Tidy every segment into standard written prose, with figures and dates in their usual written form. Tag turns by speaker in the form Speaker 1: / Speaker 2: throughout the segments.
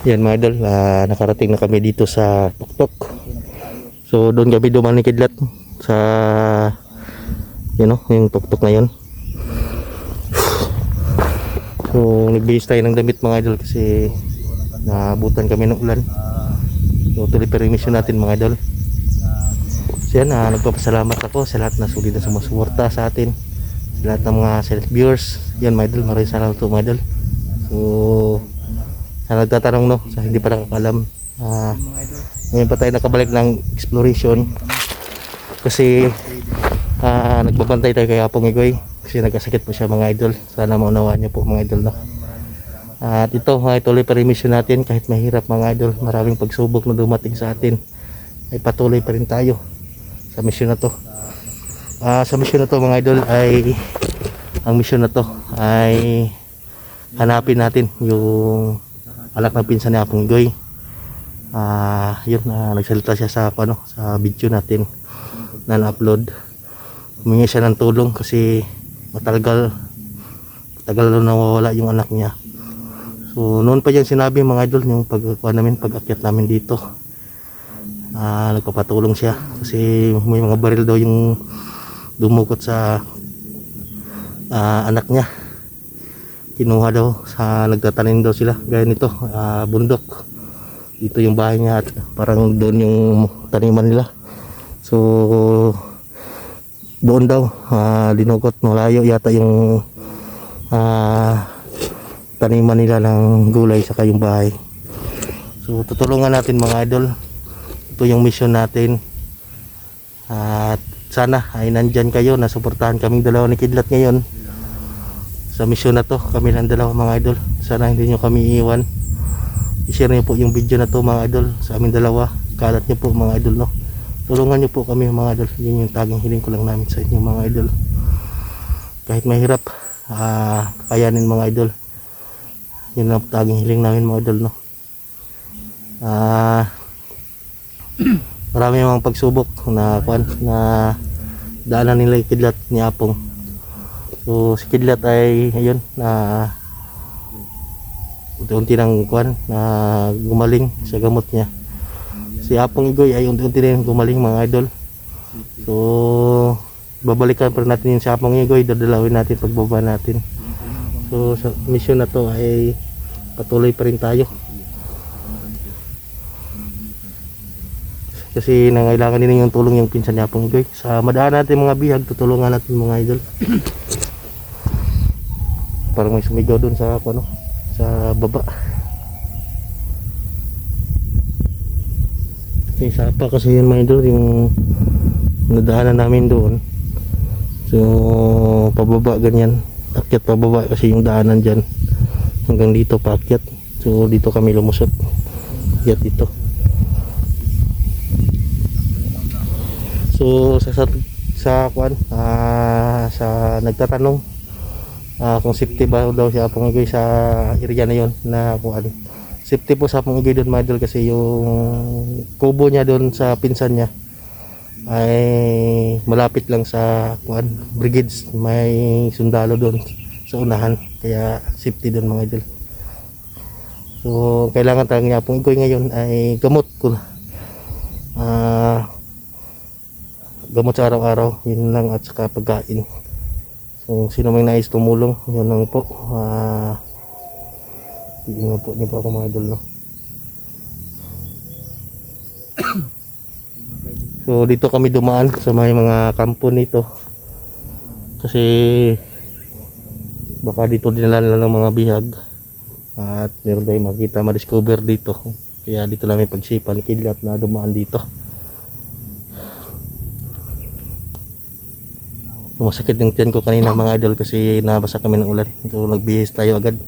Speaker 1: Yan mga idol, nakarating na kami dito sa tuktok. So doon kami dumaan ni Kidlat sa yung tuktok na yun. So nagbihis tayo ng damit mga idol kasi naabutan kami ng ulan. So tuloy pa rin mission natin mga idol. So yan, nagpapasalamat ako sa lahat na sulit na sumusuporta sa atin, sa lahat ng mga silent viewers. Yan mga idol, maraming salamat po mga idol. So sa nagtatanong sa hindi pa nakakalam, ngayon pa tayo nakabalik ng exploration kasi nagbabantay tayo kay Apong Igoy kasi nagkasakit po siya mga idol. Sana maunawaan niyo po mga idol at ito tuloy pa rin mission natin kahit mahirap mga idol. Maraming pagsubok na dumating sa atin, ay patuloy pa rin tayo sa mission na to. Sa mission na to mga idol ang mission na to ay hanapin natin yung anak ng pinsan ni Apong Igoy. Yun, nagsalita siya sa sa video natin na na-upload. Humingi siya ng tulong kasi matagal na nawawala yung anak niya. So noon pa yan sinabi mga idol, yung pag-akyat namin dito, nagpapatulong siya kasi may mga baril daw yung dumukot sa anak niya. Kinuha daw nagtatanim daw sila gaya nito, bundok. Dito yung bahay niya at parang doon yung taniman nila. So doon daw dinukot, malayo yata yung taniman nila ng gulay saka yung bahay. So tutulungan natin mga idol. Ito yung mission natin. At sana ay nandyan kayo, nasuportahan kaming dalawa ni Kidlat ngayon sa mission na to. Kami lang dalawa mga idol. Sana hindi nyo kami iiwan. I-share nyo po yung video na to mga idol sa amin dalawa. Kalat nyo po mga idol Tulungan nyo po kami mga idol. Yun yung taging hiling ko lang namin sa inyo mga idol. Kahit mahirap, kayanin mga idol. Yun ang taging hiling namin mga idol marami mga pagsubok na daanan nila yung Kidlat ni Apong. So si Kidlat ay ayun unti-unti nang gumaling sa gamot niya. Si Apong Igoy ay unti-unti rin gumaling mga idol. So babalikan pa natin yung si Apong Igoy, dadalawin natin pagbaba natin. So sa mission na to ay patuloy pa rin tayo kasi nangailangan din yung tulong yung pinsan ni Apong Igoy. Sa madaan natin mga bihag, tutulungan natin mga idol. Parang may sumigaw dun sa sa baba. May sapa kasi yun mga idol, yung nadaanan namin doon. So pababa ganyan, akyat pababa kasi yung daanan dyan hanggang dito paakyat. So dito kami lumusot, akyat dito. So sa nagtatanong kung safety ba daw si Apong Igoy sa area na yon, na safety po sa Apong Igoy doon mga idol kasi yung kubo niya doon sa pinsan niya ay malapit lang sa brigades, may sundalo doon sa unahan, kaya safety doon mga idol. So kailangan talaga ni Apong Igoy ngayon ay gamot gamot sa araw-araw, yun lang, at saka pagkain. So sino may nais tumulong, yun lang po. Tingnan po niyo po ako mga idol So dito kami dumaan sa may mga kampo nito kasi baka dito dinala ng mga bihag at meron tayong makita, ma-discover dito. Kaya dito lang may pagsipan ni Kidlat na dumaan dito. Masakit yung tiyan ko kanina mga idol kasi nabasa kami ng ulan. So nagbihis tayo agad.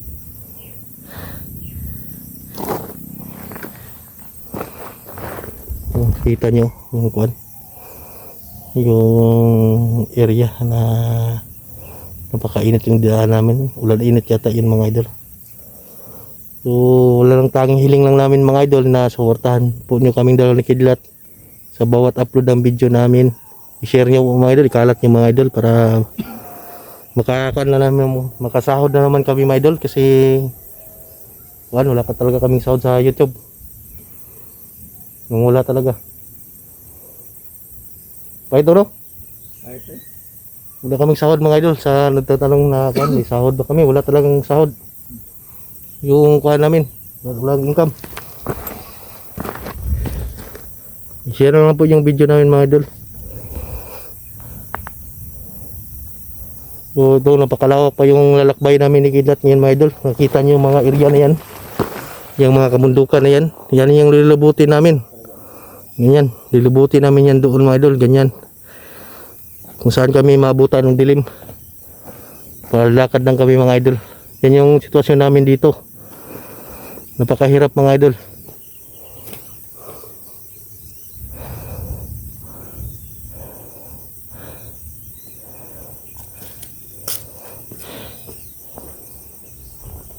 Speaker 1: Kita nyo yung area na napakainit yung daan namin. Ulan init yata yun mga idol. So wala lang, tanging hiling lang namin mga idol na suportahan po nyo kaming dalawa ni Kidlat sa bawat upload ng video namin. I-share nyo mga idol, ikalat nyo mga idol para makasahod na naman kami mga idol kasi wala pa talaga kaming sahod sa YouTube. Nung wala talaga. Pa ito no?
Speaker 2: Kahit eh.
Speaker 1: Wala kaming sahod mga idol. Sa nagtatanong na kuan, may sahod ba kami? Wala talagang sahod. Yung kuan namin, walang income. I-share na lang po yung video namin mga idol. So ito, napakalawak pa yung lalakbay namin ni Kidlat ngayon mga idol. Nakita niyo yung mga area na yan. Yung mga kabundukan na yan. Yan yung lilubutin namin. Ganyan, lilubutin namin yan doon mga idol. Ganyan. Kung saan kami maabutan ng dilim. Palakad lang kami mga idol. Yan yung sitwasyon namin dito. Napakahirap mga idol.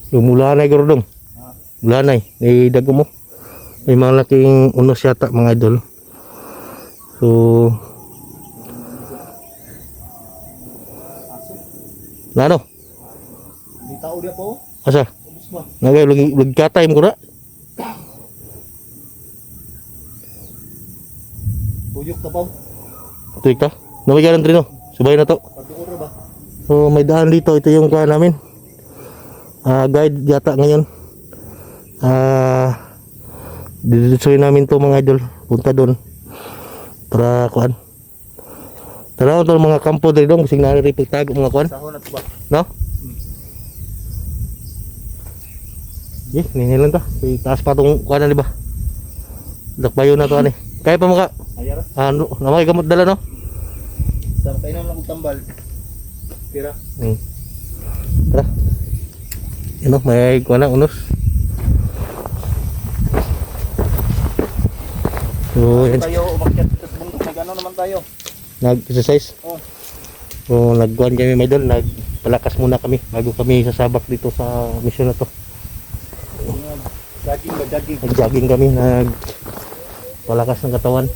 Speaker 1: Lumulanay gurdong. Mulanay, ni dago mo. May mga laking unos yata mga idol. So Lano?
Speaker 2: Di tao dia po.
Speaker 1: Asa?
Speaker 2: Ubus ba?
Speaker 1: Nagay lagi katay mo ko na.
Speaker 2: Tuyok ta po.
Speaker 1: Tuig ta. Nawigaran trino. Subay na to.
Speaker 2: Patuor ba?
Speaker 1: So may daan dito, ito yung kuha namin. Guide yata ngayon. Diditsuin namin to mga idol. Punta doon. Para kuan. Tanaw to mga kampo dito dong, kasing nariripig tago mga kuan.
Speaker 2: Sahon na to ba?
Speaker 1: No? Ninilan to. Taas pa tong kuan na, di ba? Dakbayo na to ani. Kaya pa mo ka?
Speaker 2: Ayara.
Speaker 1: Ano, namay gamot dala no?
Speaker 2: Sa kainom lang tambal. Pira.
Speaker 1: Tara. Ano, may kuan na unos. So, yan.
Speaker 2: Tayo umakyat sa bundok, nag-ano naman tayo.
Speaker 1: Nag-exercise.
Speaker 2: Oh.
Speaker 1: So, nagkuhan kami may dol, nagpalakas muna kami bago kami sasabak dito sa mission na to.
Speaker 2: Jogging ba, jogging?
Speaker 1: Nag-jogging kami, nagpalakas ng katawan.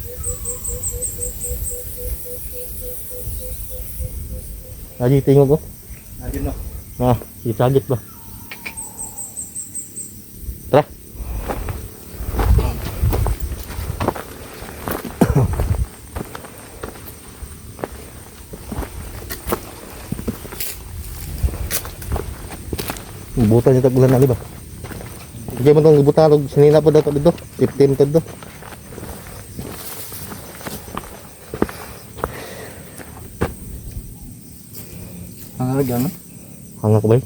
Speaker 1: Aji, tingog ko.
Speaker 2: Ayun no.
Speaker 1: Itagit ba? Tara. Butan niya tagulan na, di ba? Sige mo itong ibutan, sinina po dato dito. 15 to dito.
Speaker 2: Hangalaga no?
Speaker 1: Hanga ko ba eh?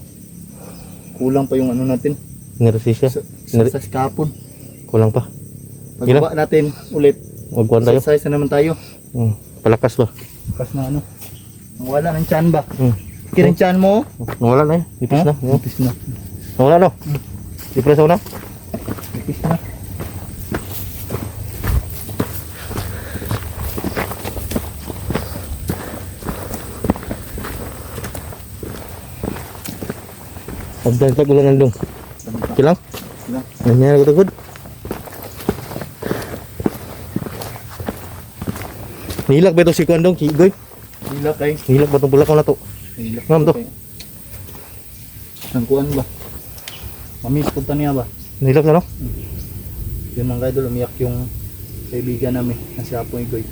Speaker 2: Kulang pa yung ano natin.
Speaker 1: Niresisya?
Speaker 2: Sa kapon.
Speaker 1: Kulang pa.
Speaker 2: Pagbaba natin ulit.
Speaker 1: Magkuhan tayo?
Speaker 2: Exercise na naman tayo.
Speaker 1: Palakas ba?
Speaker 2: Kas na ano. Nawala ng tiyan ba?
Speaker 1: Kiring
Speaker 2: tiyan mo?
Speaker 1: Nawala na eh. Ipis na.
Speaker 2: Ipis na.
Speaker 1: Nawala no? Ipreso na?
Speaker 2: Ipis na.
Speaker 1: Abdan tagulan ng dong. Okay lang?
Speaker 2: Lang.
Speaker 1: Ganyan ako tagod. Nilak ba ito si Kuandong? Kigoy?
Speaker 2: Hilak kay.
Speaker 1: Nilak ba itong bulakaw na to?
Speaker 2: Hilak.
Speaker 1: Ngam to?
Speaker 2: Ang kuan ba? Mamis punta niya ba?
Speaker 1: Nilak na no?
Speaker 2: Yun mga idol, umiyak yung kaibigan namin na si Apo Igoy.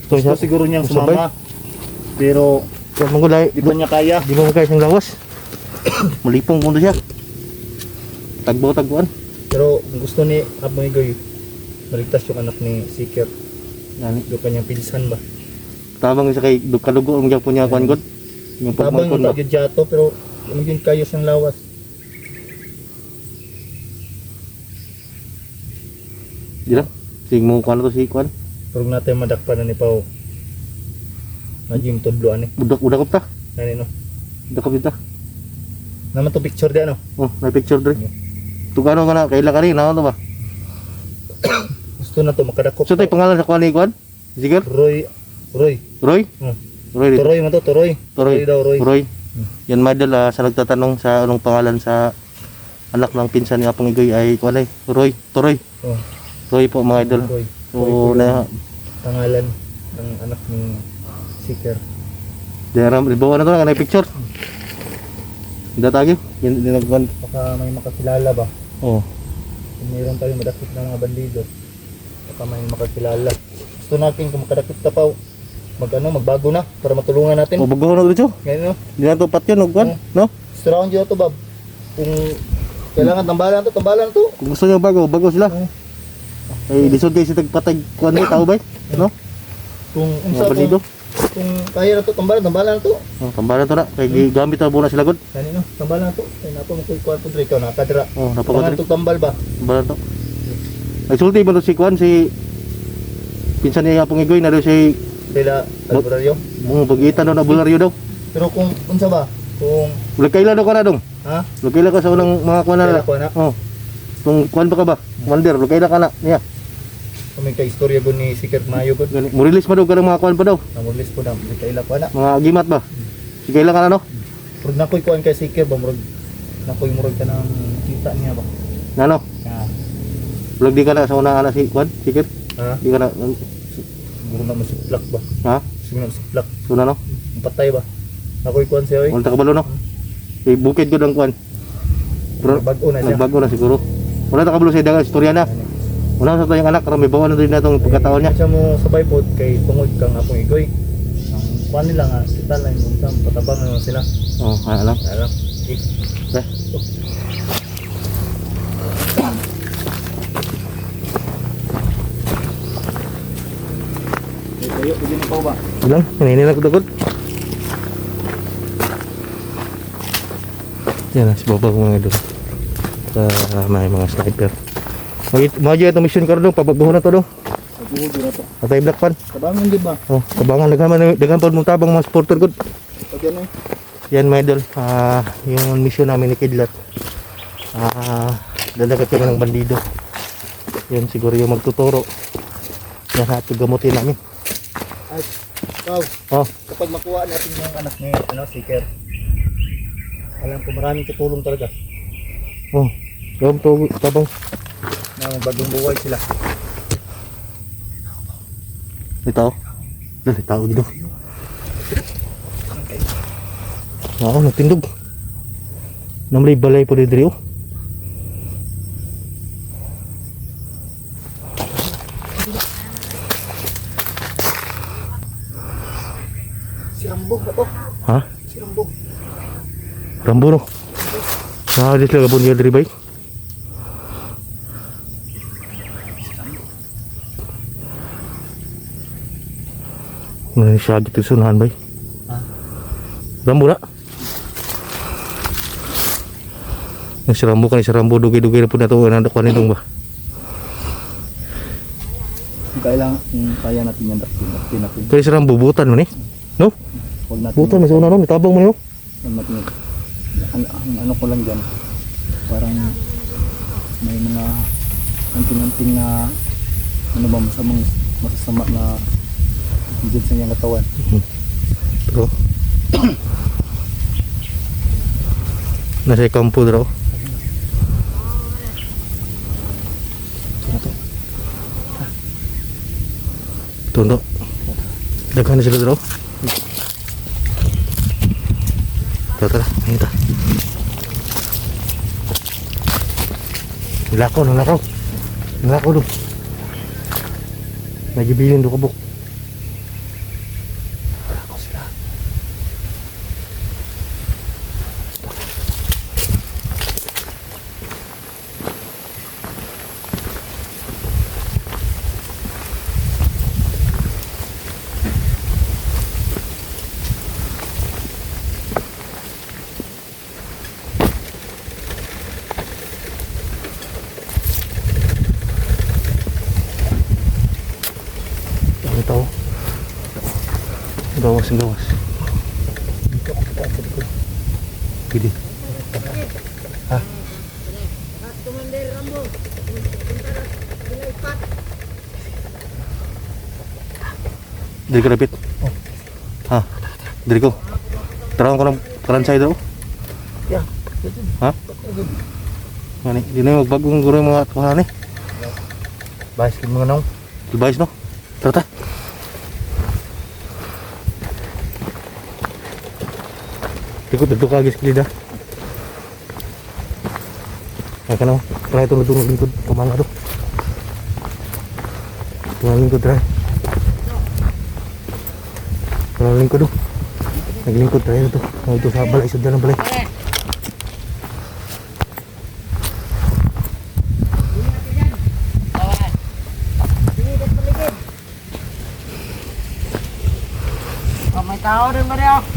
Speaker 2: Gusto siguro niyang sumama. Pero
Speaker 1: Kaya manggulay,
Speaker 2: di ba niya kaya?
Speaker 1: di mo magkaya siyang lawas. Malipong muna siya. Tagbo-tagbuan.
Speaker 2: Pero kung gusto ni Apo Igoy, maligtas yung anak ni Seeker.
Speaker 1: Nani.
Speaker 2: Yung kanyang pinsan ba?
Speaker 1: Tabang siya kay kalugo ang gyapon niya kuan god. Yung
Speaker 2: Tabang
Speaker 1: pagmangkon
Speaker 2: yung
Speaker 1: ba.
Speaker 2: tagyato pero ano yun kayo siyang lawas.
Speaker 1: Di lang. Sing mo kuan to si kuan.
Speaker 2: Pero natin madakpan na ni Pao. Najim tudlo ani.
Speaker 1: Udak ta.
Speaker 2: Nani no?
Speaker 1: Udak ta.
Speaker 2: Naman to picture di ano?
Speaker 1: Oh, may picture dre. Tugano ka na kaila ka rin, ano to ba?
Speaker 2: Gusto na to makadakop.
Speaker 1: So tay pangalan sa kuan ni kuan? Sige.
Speaker 2: Roy.
Speaker 1: Roy?
Speaker 2: Hmm.
Speaker 1: Roy dito.
Speaker 2: Turoy mo to, Turoy.
Speaker 1: Roy.
Speaker 2: Daw, Roy.
Speaker 1: Roy. Yan madal sa nagtatanong sa anong pangalan sa anak ng pinsan ni Apong Igoy ay kuan ay Roy. Turoy.
Speaker 2: Oh,
Speaker 1: Roy po mga idol.
Speaker 2: Roy.
Speaker 1: So na
Speaker 2: Pangalan ng anak ni Seeker.
Speaker 1: Diram, ibawa na to nga na picture. Datagi, dinagwan.
Speaker 2: Baka may makakilala ba?
Speaker 1: Oh.
Speaker 2: Kung mayroon tayong madakip na mga bandido, baka may makakilala. Gusto natin kung makadakip ka pa, magbago na para matulungan natin.
Speaker 1: O bago na dito.
Speaker 2: Ngayon no?
Speaker 1: Di na to patyon og kwan, no?
Speaker 2: Gusto na akong dito to, Bob. Kung kailangan tambalan to.
Speaker 1: Kung gusto niyo bago sila. Eh lisod kay si tagpatay kwan ni tao ba? No?
Speaker 2: Kung
Speaker 1: Mga
Speaker 2: unsa
Speaker 1: bandido.
Speaker 2: kung kaya na to, tambalan to.
Speaker 1: Oh, tambalan to na kay gamit ta muna sila gud.
Speaker 2: Kanino, tambalan to. Ay napo mo kuy kwarto dre ka na kadra.
Speaker 1: Oh,
Speaker 2: Pangan
Speaker 1: napakadri.
Speaker 2: to tambal ba?
Speaker 1: Tambalan to. Ay sulti ba to si kwan si pinsan niya pong igoy na daw si
Speaker 2: Dela albularyo.
Speaker 1: mo bagitan daw na bularyo daw.
Speaker 2: Pero kung unsa ba? Kung
Speaker 1: Ulag kaila daw ka na dong.
Speaker 2: ha?
Speaker 1: Ulag kaila ka sa unang mga kwan na.
Speaker 2: Kailan ko na?
Speaker 1: Oh. Kung kwan pa ka ba? Wander, ulag kaila ka na. Niya.
Speaker 2: Kung may ka-istorya gud ni Siker Mayo gud.
Speaker 1: Mo release pa daw ka ng mga kwan pa daw.
Speaker 2: Namulis po na, may kaila ko na.
Speaker 1: Mga gimat ba? Sige lang ka na no?
Speaker 2: Murag nakoy kuan kay Siker ba murag nakoy murag ka ng kita niya ba?
Speaker 1: Ano?
Speaker 2: Ha.
Speaker 1: Ulag di ka na sa unang anak si kwan? Sikir?
Speaker 2: Ha?
Speaker 1: Di ka na.
Speaker 2: Siguro na masiplak ba?
Speaker 1: Ha?
Speaker 2: Siguro na masiplak.
Speaker 1: Suna no?
Speaker 2: Patay ba? Nakoy kuan siya oy.
Speaker 1: Wala ta kabalo no? Eh bukid ko ng kwan. Pero
Speaker 2: Bago na siya.
Speaker 1: nagbago na siguro. Wala ta kabalo sa dagang istorya na. Wala sa tayong anak karon may bawa na din natong pagkataon niya.
Speaker 2: Siya mo sabay pod kay tungod kang akong igoy. Ang kuan nila nga kita lang yung unsa patabang na sila.
Speaker 1: Oh, ano?
Speaker 2: Alam. Okay.
Speaker 1: Eh.
Speaker 2: Kayo pwede na pa ba?
Speaker 1: Bilang, kaninin ako dagod. Yan na, si Baba ko mga doon. Sa may mga sniper. Mga itong mission karon dong, papabuho na to dong.
Speaker 2: Pagbuhod na to.
Speaker 1: Atay black pan.
Speaker 2: Tabangan di ba?
Speaker 1: Oh, kabangan daghan pa mong tabang mga supporter good.
Speaker 2: Pag yan eh.
Speaker 1: Yan mga idol, yung mission namin ni Kidlat. Dalagat kami ng bandido. Yan siguro yung magtuturo. Yan natin gamutin namin.
Speaker 2: Ay, wow.
Speaker 1: Oh,
Speaker 2: Kapag makuha natin yung anak ni Siker, alam ko maraming tutulong talaga
Speaker 1: oh. Yung to tabang.
Speaker 2: na bagong buhay sila.
Speaker 1: Ito. Dali tao dito. Oo, nagtindog. Namlay balay po dito.
Speaker 2: Si Rambo ba to?
Speaker 1: Ha?
Speaker 2: Si Rambo.
Speaker 1: Rambo no. Dito lang bunyi dari bay. Mana siya gitu sunahan bay.
Speaker 2: Ha?
Speaker 1: Rambo na. Yang si Rambo kan si Rambo dugi-dugi na po na ito. Nandakuan itong ba?
Speaker 2: Kaya natin yan natin.
Speaker 1: Kaya si Rambo butan mo ni. No?
Speaker 2: Huwag natin.
Speaker 1: Butan mo sa una no. Itabang mo niyo.
Speaker 2: Huwag natin. Ang ano ko lang dyan, parang may mga anting-anting na ano ba masasama na dyan sa niyang katawan.
Speaker 1: Pero nasa kampo daw. Tundo. Daghan na sila daw. Tara, kita. Nilakaw. Nilakaw doon. Nagibilin doon kabuk. Nilakaw sila. Tao. Gawas. Pili. Ha?
Speaker 3: Commander Rambo, Pilaipat.
Speaker 1: Dari ko rapit. Ha? Dari ko. Terang ko ng karansay daw.
Speaker 2: Yeah.
Speaker 1: Ha? Mani, di na magbagong guro yung mga tuhan ni.
Speaker 2: Bahas ka mga nang.
Speaker 1: Dibayos no? Tara. Ikut dito ka agis kilida. Ay ka na. Try ito na lingkod. Kumanga do. Tunang lingkod try. Tunang lingkod do. Naglingkod try ito. Ito sa balay. Isod na ng balay.
Speaker 3: Oh, may tao rin ba niya?